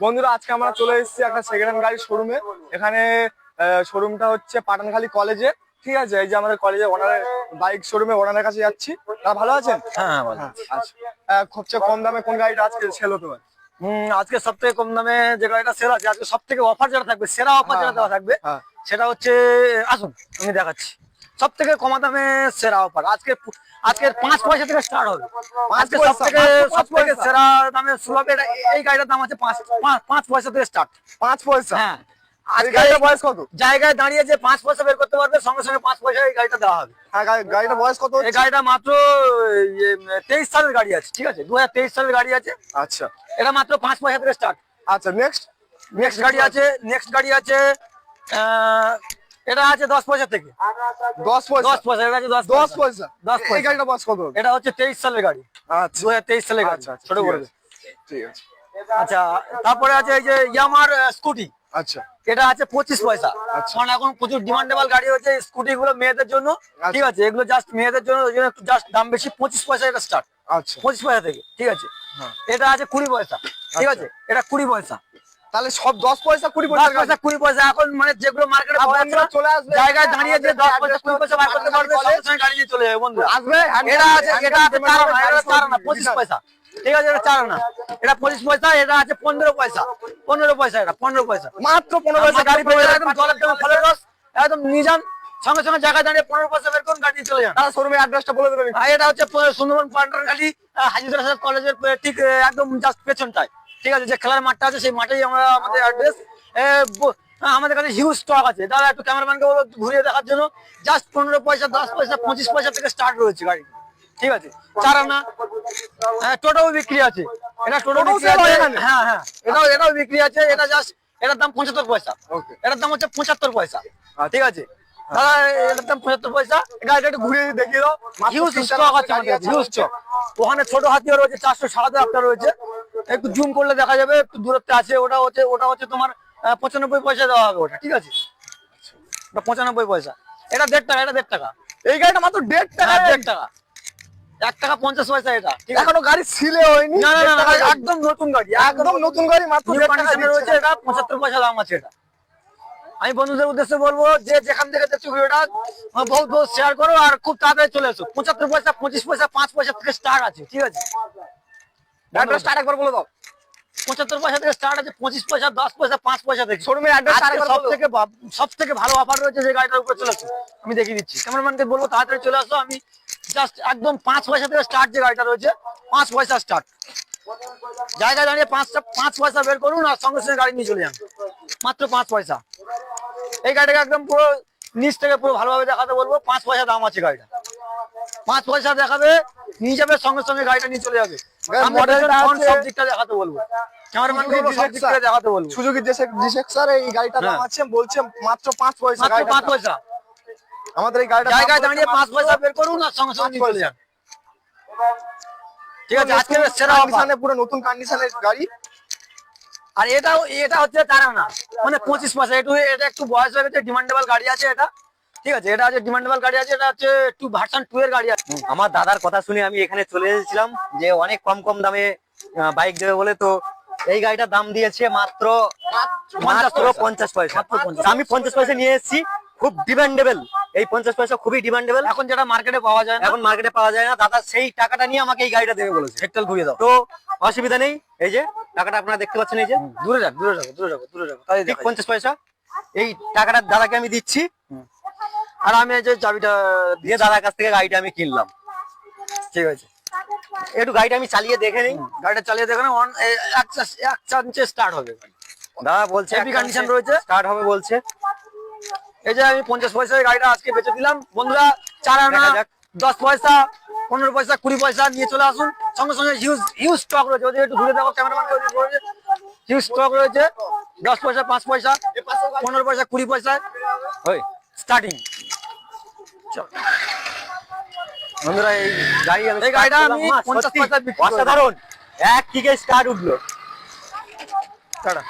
বন্ধুরা আজকে আমরা চলে এসেছি একটা সেকেন্ড হ্যান্ড গাড়ির শোরুমে। এখানে শোরুমটা হচ্ছে পাঠানখালী কলেজে, ঠিক আছে। এই যে আমাদের কলেজে ওনারের বাইক শোরুমে ওনারের কাছে যাচ্ছি। ভালো আছেন? হ্যাঁ ভালো। আচ্ছা, সবচেয়ে কম দামে কোন গাড়িটা আজকে সেল হতে পারে? আজকে সব থেকে কম দামে যে গাড়িটা সেরা আছে, আজকে সব থেকে অফার যেটা থাকবে, সেরা অফার যেটা দেওয়া থাকবে, সেটা হচ্ছে, আসুন আমি দেখাচ্ছি। সব থেকে কম দামে সেরা অফার আজকে, আজকে 5 পয়সা থেকে স্টার্ট হবে। আজকে সব থেকে সেরা দামে শুরু হবে। এই গাড়িটার দাম আছে 5 পয়সা থেকে স্টার্ট। 5 পয়সা? হ্যাঁ। আজকে গাড়িটার বয়স কত? জায়গায় দাঁড়িয়ে যে 5 পয়সা বের করতে পারবে, সঙ্গে সঙ্গে 5 পয়সা এই গাড়িটা দেওয়া হবে। হ্যাঁ, গাড়িটার বয়স কত? এই গাড়িটা মাত্র 23 সালের গাড়ি আছে, ঠিক আছে, 2023 সালের গাড়ি আছে। আচ্ছা, এটা মাত্র 5 পয়সা থেকে স্টার্ট। আচ্ছা, নেক্সট গাড়ি আছে এটা আছে 10 পয়সা থেকে। 10 পয়সা? 10 পয়সা, এটা আছে 10 পয়সা। 10 পয়সা। এই গাড়িটার বয়স কত? এটা হচ্ছে 23 সালের গাড়ি। আচ্ছা, 2023 সালের গাড়ি। আচ্ছা, ছোট করে, ঠিক আছে। আচ্ছা, তারপরে আছে এই যে ইয়ামার স্কুটি। আচ্ছা, এটা আছে 25 পয়সা। কারণ এখন প্রচুর ডিমান্ডেবল গাড়ি হচ্ছে স্কুটি গুলো মেয়েদের জন্য, ঠিক আছে। এগুলো জাস্ট মেয়েদের জন্য, ওই জন্য একটু জাস্ট দাম বেশি। 25 পয়সা এটা স্টার্ট। আচ্ছা, 25 পয়সা থেকে, ঠিক আছে। এটা আছে 20 পয়সা, ঠিক আছে। এটা 20 পয়সা। তাহলে সব 10 পয়সা 20 পয়সা 20 পয়সা। এখন মানে যেগুলো মার্কেটে পাওয়া যাচ্ছে না, চলে আসবে জায়গায় দাঁড়িয়ে যে 10 পয়সা 20 পয়সা বার করতে পারবে, সঙ্গে সঙ্গে গাড়ি নিয়ে চলে যাবে বন্ধু। আসবে। এটা আছে 4 আনা 25 পয়সা, ঠিক আছে। এটা 4 আনা, এটা 25 পয়সা। এটা আছে 15 পয়সা। 15 পয়সা, এটা 15 পয়সা, মাত্র 15 পয়সা গাড়ি পেয়ে যাবেন। একদম জলের দাম ফলের রস, একদম নিয়ে যান, সঙ্গে সঙ্গে জায়গায় দাঁড়িয়ে 15 পয়সা বের করুন, গাড়ি নিয়ে চলে যান। তারা শোরুমের অ্যাড্রেসটা বলে দেবেন। এটা হচ্ছে সুন্দরবন পান্ডারখালী হাজিদুর কলেজের ঠিক একদম জাস্ট পেছনটায়, ঠিক আছে। যে খেলার মাঠটা আছে সেই মাঠেই আমাদের অ্যাড্রেস। আমাদের কাছে হিউজ স্টক আছে। দাদা একটু ক্যামেরাম্যানকে বলো ঘুরিয়ে দেখার জন্য। জাস্ট 15 পয়সা, 10 পয়সা, 25 পয়সা থেকে স্টার্ট রয়েছে গাড়ি, ঠিক আছে। 4 আনা, টোটোও বিক্রি আছে। এটা টোটো বিক্রি আছে, হ্যাঁ হ্যাঁ, এটাও বিক্রি আছে। এটা জাস্ট, এটার দাম 75 পয়সা। এটার দাম হচ্ছে 75 পয়সা, ঠিক আছে দাদা। এটার দাম 75 পয়সা। গাড়িটা একটু ঘুরিয়ে দেখিয়ে দাও। হিউজ স্টক আছে আমাদের, হিউজ স্টক। ওখানে ছোট হাতিও রয়েছে, 407 রয়েছে। একটু জুম করলে দেখা যাবে, একটু দূরত্বে আছে। ওটা হচ্ছে তোমার 95 পয়সা দেওয়া হবে ওটা, ঠিক আছে। 95 পয়সা। এটা 1.5 টাকা, এটা 1.5 টাকা। এই গাড়িটা মাত্র 1.5 টাকা? 1.5 টাকা, 1 টাকা 50 পয়সা। এটা এখনো গাড়ি সিলে হয়নি? না না না, একদম নতুন গাড়ি, একদম নতুন গাড়ি, মাত্র 1.5 টাকা রয়েছে। এটা 75 পয়সা দাম আছে। এটা আমি বন্ধুদের উদ্দেশ্যে বলবো, যে যেখান থেকে দেখছো ভিডিওটা বহুত বহুত শেয়ার করো, আর খুব তাড়াতাড়ি চলে এসো। 75 পয়সা, 25 পয়সা, 5 পয়সা থেকে স্টার্ট আছে, ঠিক আছে। অ্যাড্রেসটা আরেকবার বলে দাও। 75 পয়সা থেকে স্টার্ট আছে, 25 পয়সা, 10 পয়সা, 5 পয়সা থেকে। শোরুমের অ্যাড্রেসটা আরেকবার বলো। সব থেকে ভালো অফার রয়েছে যে গাড়িটার উপরে চলে আসো, আমি দেখিয়ে দিচ্ছি। ক্যামেরাম্যানকে বলবো তাড়াতাড়ি চলে আসো। আমি জাস্ট একদম 5 পয়সা থেকে স্টার্ট যে গাড়িটা রয়েছে, 5 পয়সা স্টার্ট। জায়গায় দাঁড়িয়ে 5 পয়সা বের করুন, আর সঙ্গে সঙ্গে গাড়ি নিয়ে চলে যান, মাত্র 5 পয়সা। এই গাড়িটাকে একদম পুরো নিচ থেকে পুরো ভালোভাবে দেখাতে বলবো। 5 পয়সা দাম আছে গাড়িটা। 5 পয়সা দেখাবে, নিয়ে যাবে, সঙ্গে সঙ্গে গাড়িটা নিয়ে চলে যাবে। মডেলটা সব দিকটা দেখাতে বলবো, ক্যামেরাম্যানকে সব দিকটা দেখাতে বলবো। সুজুকি জিক্সার এই গাড়িটার দাম আছে বলছে মাত্র 5 পয়সা। মাত্র 5 পয়সা। আমাদের এই গাড়িটা জায়গায় দাঁড়িয়ে 5 পয়সা বের করুন, আর সঙ্গে সঙ্গে নিয়ে চলে যান, ঠিক আছে। আজকে সেরা কন্ডিশনে, পুরো নতুন কন্ডিশনের গাড়ি। আর এটা হচ্ছে 4 আনা, মানে 25 পয়সা। এটা একটু বয়স হয়ে গেছে, ডিমান্ডেবল গাড়ি আছে এটা, ঠিক আছে। এটা আছে ডিমান্ডেবল গাড়ি আছে। এটা হচ্ছে ভার্সন 2 এর গাড়ি আছে। আমার দাদার কথা শুনে আমি এখানে চলে এসেছিলাম, যে অনেক কম দামে বাইক দেবে বলে। তো এই গাড়িটার দাম দিয়েছে মাত্র 50 পয়সা। আমি 50 পয়সা নিয়ে এসেছি। খুব ডিমান্ডেবল এই 50 পয়সা, খুবই ডিমান্ডেবল। এখন যেটা মার্কেটে পাওয়া যায় না, এখন মার্কেটে পাওয়া যায় না। দাদা সেই টাকাটা নিয়ে আমাকে এই গাড়িটা দেবে বলেছে। হেক্টর ঘুরিয়ে দাও। তো অসুবিধা নেই, এই যে টাকাটা আপনারা দেখতে পাচ্ছেন, এই যে দূরে যাবো। ঠিক 50 পয়সা। এই টাকাটা দাদাকে আমি দিচ্ছি, আর আমি এই যে চাবিটা দিয়ে দাদার কাছ থেকে গাড়িটা আমি কিনলাম। ঠিক আছে, একটু গাড়িটা আমি চালিয়ে দেখে নিই। গাড়িটা চালিয়ে দেখেন। এক চান্সে স্টার্ট হবে। দাদা বলছে হেভি কন্ডিশন রয়েছে, স্টার্ট হবে বলছে। এই যে আমি 50 পয়সায় গাড়িটা আজকে বেচে দিলাম বন্ধুরা। 4 আনা, 10 পয়সা, 15 পয়সা, 20 পয়সা নিয়ে চলে আসুন। সঙ্গে সঙ্গে হিউজ স্টক রয়েছে। ওদের একটু ঘুরে দেখো ক্যামেরাম্যানকে, হিউজ স্টক রয়েছে। 10 পয়সা, 5 পয়সা, 15 পয়সা, 20 পয়সা স্টার্টিং। বন্ধুরা এই গাড়িটা আমি 50 পয়সা বিক্রি করলাম। অসাধারণ, এক কিকে স্টার্ট উঠলো। টাটা।